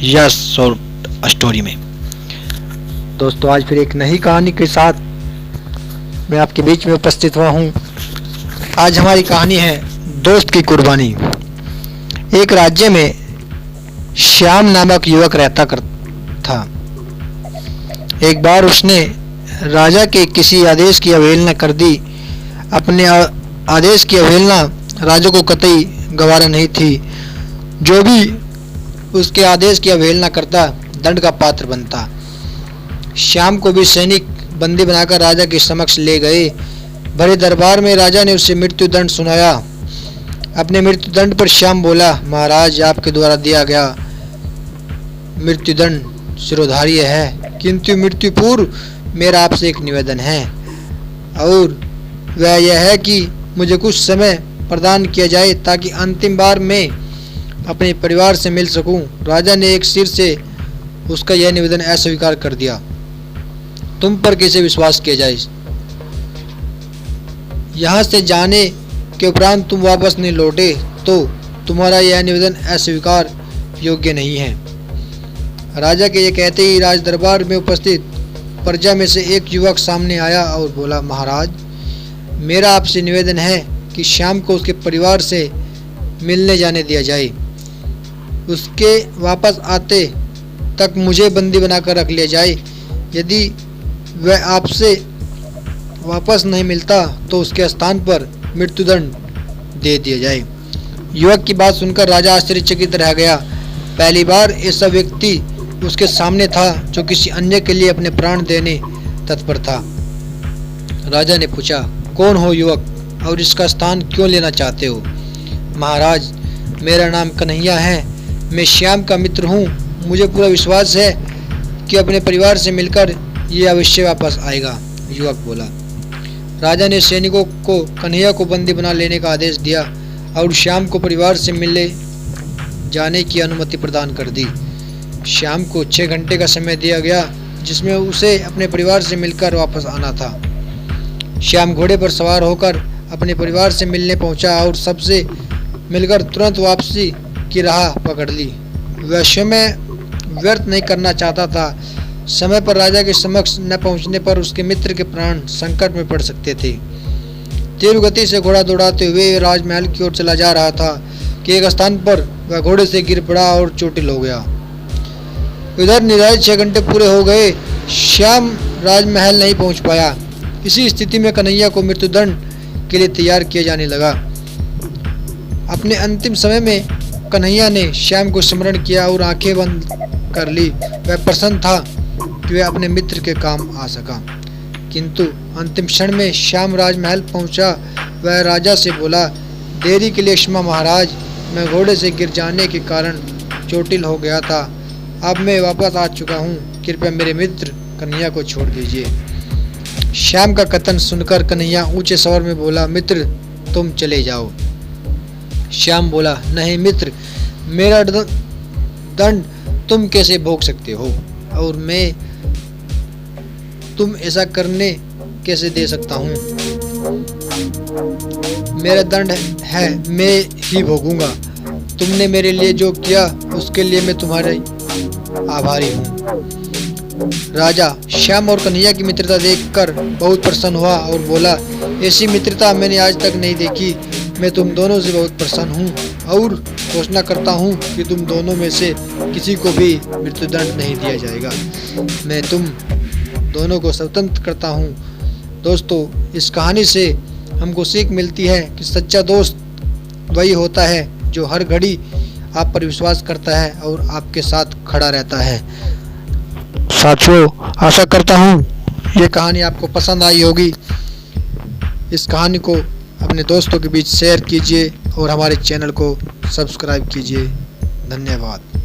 या short story में। दोस्तों, आज फिर एक नई कहानी के साथ मैं आपके बीच में उपस्थित हुआ हूँ। आज हमारी कहानी है दोस्त की कुर्बानी। एक राज्य में श्याम नामक युवक रहता था। एक बार उसने राजा के किसी आदेश की अवहेलना कर दी। अपने आदेश की अवहेलना राजा को कतई गवारा नहीं थी। जो भी उसके आदेश की अवहेलना करता दंड का पात्र बनता। श्याम को भी सैनिक बंदी बनाकर राजा के समक्ष ले गए। भरे दरबार में राजा ने उसे मृत्यु दंड सुनाया। अपने मृत्यु दंड पर श्याम बोला, महाराज, आपके द्वारा दिया गया मृत्यु दंड शिरोधार्य है, किंतु मृत्यु पूर्व मेरा आपसे एक निवेदन है, और वह यह है कि मुझे कुछ समय प्रदान किया जाए ताकि अंतिम बार मैं अपने परिवार से मिल सकूं। राजा ने एक सिर से उसका यह निवेदन अस्वीकार कर दिया। तुम पर कैसे विश्वास किया जाए? यहाँ से जाने के उपरांत तुम वापस नहीं लौटे तो तुम्हारा यह निवेदन अस्वीकार योग्य नहीं है। राजा के ये कहते ही राज दरबार में उपस्थित प्रजा में से एक युवक सामने आया और बोला, महाराज, मेरा आपसे निवेदन है कि श्याम को उसके परिवार से मिलने जाने दिया जाए। उसके वापस आते तक मुझे बंदी बनाकर रख लिया जाए। यदि वह आपसे वापस नहीं मिलता तो उसके स्थान पर मृत्युदंड दे दिया जाए। युवक की बात सुनकर राजा आश्चर्यचकित रह गया। पहली बार ऐसा व्यक्ति उसके सामने था जो किसी अन्य के लिए अपने प्राण देने तत्पर था। राजा ने पूछा, कौन हो युवक, और इसका स्थान क्यों लेना चाहते हो? महाराज, मेरा नाम कन्हैया है। मैं श्याम का मित्र हूँ। मुझे पूरा विश्वास है कि अपने परिवार से मिलकर ये अवश्य वापस आएगा, युवक बोला। राजा ने सैनिकों को कन्हैया को बंदी बना लेने का आदेश दिया और श्याम को परिवार से मिलने जाने की अनुमति प्रदान कर दी। श्याम को 6 घंटे का समय दिया गया जिसमें उसे अपने परिवार से मिलकर वापस आना था। श्याम घोड़े पर सवार होकर अपने परिवार से मिलने पहुंचा और सबसे मिलकर तुरंत वापसी की राह पकड़ ली। वह समय व्यर्थ नहीं करना चाहता था। समय पर राजा के समक्ष न पहुंचने पर उसके मित्र के प्राण संकट में पड़ सकते थे। तीव्र गति से घोड़ा दौड़ाते हुए राजमहल की ओर चला जा रहा था कि एक स्थान पर वह घोड़े से गिर पड़ा और चोटिल हो गया। इधर निर्धारित 6 घंटे पूरे हो गए। श्याम राजमहल नहीं पहुंच पाया। इसी स्थिति में कन्हैया को मृत्युदंड के लिए तैयार किया जाने लगा। अपने अंतिम समय में कन्हैया ने श्याम को स्मरण किया और आंखें बंद कर ली। वह प्रसन्न था कि वह अपने मित्र के काम आ सका, किंतु अंतिम क्षण में श्याम राजमहल पहुंचा। वह राजा से बोला, देरी के लिए क्षमा महाराज, मैं घोड़े से गिर जाने के कारण चोटिल हो गया था। अब मैं वापस आ चुका हूँ। कृपया मेरे मित्र कन्हैया को छोड़ दीजिए। श्याम का कथन सुनकर कन्हैया ऊंचे स्वर में बोला, मित्र, तुम चले जाओ। श्याम बोला, नहीं मित्र, मेरा दंड तुम कैसे भोग सकते हो, और मैं तुम ऐसा करने कैसे दे सकता हूँ? मेरा दंड है, मैं ही भोगूंगा। तुमने मेरे लिए जो किया उसके लिए मैं तुम्हारे आभारी हूँ। राजा श्याम और कन्हैया की मित्रता देखकर बहुत प्रसन्न हुआ और बोला, ऐसी मित्रता मैंने आज तक नहीं देखी। मैं तुम दोनों से बहुत प्रसन्न हूँ और घोषणा करता हूँ कि तुम दोनों में से किसी को भी मृत्युदंड नहीं दिया जाएगा। मैं तुम दोनों को स्वतंत्र करता हूँ। दोस्तों, इस कहानी से हमको सीख मिलती है कि सच्चा दोस्त वही होता है जो हर घड़ी आप पर विश्वास करता है और आपके साथ खड़ा रहता है। साथियों, आशा करता हूँ ये कहानी आपको पसंद आई होगी। इस कहानी को अपने दोस्तों के बीच शेयर कीजिए और हमारे चैनल को सब्सक्राइब कीजिए। धन्यवाद।